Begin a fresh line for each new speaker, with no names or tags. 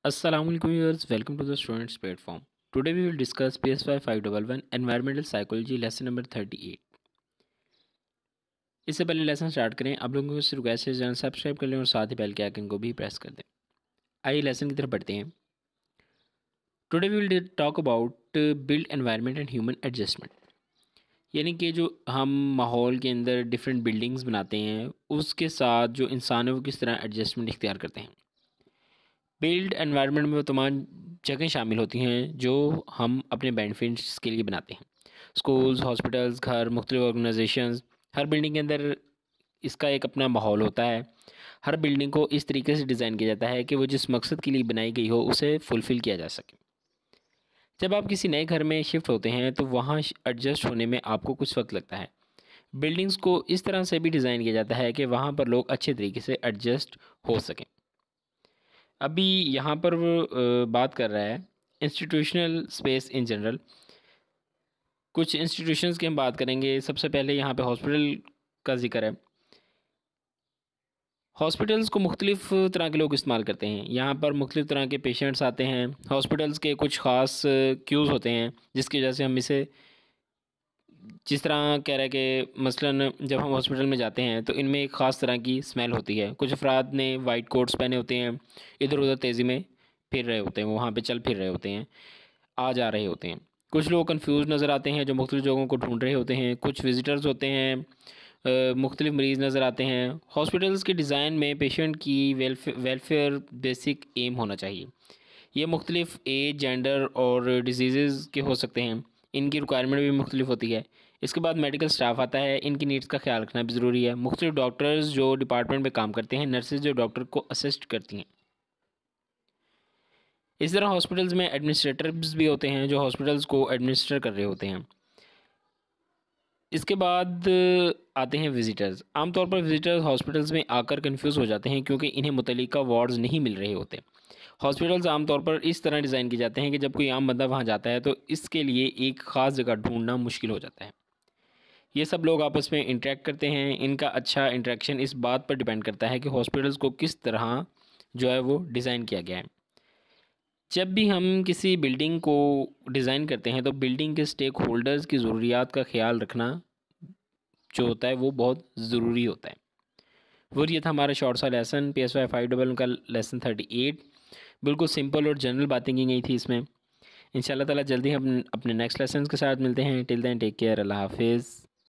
Assalamualaikum viewers, welcome to the students platform. Today we will discuss PSY 511 Environmental Psychology lesson number 38. इससे पहले lesson start करें, आप लोगों को रिक्वेस्ट है चैनल सब्सक्राइब कर लें और साथ ही बेल के आइकन को भी प्रेस कर दें। आइए लेसन की तरफ बढ़ते हैं। Today we will talk about build environment and human adjustment, यानी कि जो हम माहौल के अंदर डिफरेंट बिल्डिंग्स बनाते हैं उसके साथ जो इंसान है वो किस तरह एडजस्टमेंट इख्तियार करते हैं। बिल्ड एनवायरनमेंट में वो तमाम जगह शामिल होती हैं जो हम अपने बेनिफिट्स के लिए बनाते हैं। स्कूल्स, हॉस्पिटल्स, घर, मुख्तलिफ ऑर्गेनाइजेशंस, हर बिल्डिंग के अंदर इसका एक अपना माहौल होता है। हर बिल्डिंग को इस तरीके से डिज़ाइन किया जाता है कि वो जिस मकसद के लिए बनाई गई हो उसे फुलफ़िल किया जा सके। जब आप किसी नए घर में शिफ्ट होते हैं तो वहाँ एडजस्ट होने में आपको कुछ वक्त लगता है। बिल्डिंग्स को इस तरह से भी डिज़ाइन किया जाता है कि वहाँ पर लोग अच्छे तरीके से एडजस्ट हो सकें। अभी यहाँ पर वो बात कर रहा है इंस्टीट्यूशनल स्पेस इन जनरल। कुछ इंस्टीट्यूशंस की हम बात करेंगे। सबसे पहले यहाँ पे हॉस्पिटल का ज़िक्र है। हॉस्पिटल्स को मुख्तलिफ़ तरह के लोग इस्तेमाल करते हैं। यहाँ पर मुख्तलिफ़ तरह के पेशेंट्स आते हैं। हॉस्पिटल्स के कुछ ख़ास क्यूज़ होते हैं जिसकी वजह से हम इसे जिस तरह कह रहा है कि मसलन जब हम हॉस्पिटल में जाते हैं तो इनमें एक ख़ास तरह की स्मेल होती है। कुछ अफराद ने वाइट कोट्स पहने होते हैं, इधर उधर तेज़ी में फिर रहे होते हैं, वो वहाँ पे चल फिर रहे होते हैं, आ जा रहे होते हैं। कुछ लोग कंफ्यूज नज़र आते हैं जो मुख्तलिफ़ जगहों को ढूंढ रहे होते हैं। कुछ विज़िटर्स होते हैं, मुख्तलिफ़ मरीज़ नज़र आते हैं। हॉस्पिटल्स के डिज़ाइन में पेशेंट की वेलफेयर बेसिक एम होना चाहिए। ये मुख्तलिफ़ एज, जेंडर और डिजीज़ के हो सकते हैं। इनकी रिक्वायरमेंट भी मुख्तलिफ होती है। इसके बाद मेडिकल स्टाफ आता है, इनकी नीड्स का ख्याल रखना भी ज़रूरी है। मुख्तलिफ डॉक्टर्स जो डिपार्टमेंट में काम करते हैं, नर्सेज जो डॉक्टर को असिस्ट करती हैं। इस तरह हॉस्पिटल्स में एडमिनिस्ट्रेटर्स भी होते हैं जो हॉस्पिटल्स को एडमिनिस्टर कर रहे होते हैं। इसके बाद आते हैं विज़िटर्स। आमतौर पर विज़िटर्स हॉस्पिटल्स में आकर कंफ्यूज हो जाते हैं क्योंकि इन्हें मुतल्लिका वार्ड्स नहीं मिल रहे होते। हॉस्पिटल्स आमतौर पर इस तरह डिज़ाइन किए जाते हैं कि जब कोई आम बंदा वहाँ जाता है तो इसके लिए एक ख़ास जगह ढूंढना मुश्किल हो जाता है। ये सब लोग आपस में इंटरेक्ट करते हैं। इनका अच्छा इंटरेक्शन इस बात पर डिपेंड करता है कि हॉस्पिटल्स को किस तरह जो है वो डिज़ाइन किया गया है। जब भी हम किसी बिल्डिंग को डिज़ाइन करते हैं तो बिल्डिंग के स्टेक होल्डर्स की ज़रूरियात का ख्याल रखना जो होता है वो बहुत ज़रूरी होता है। वो ये था हमारा शॉर्ट सा लेसन PSY 511 का लेसन 38। बिल्कुल सिंपल और जनरल बातें की गई थी इसमें। इंशाल्लाह ताला जल्दी हम अपने नेक्स्ट लेसन के साथ मिलते हैं। टिल देन टेक केयर, अल्लाह हाफिज़।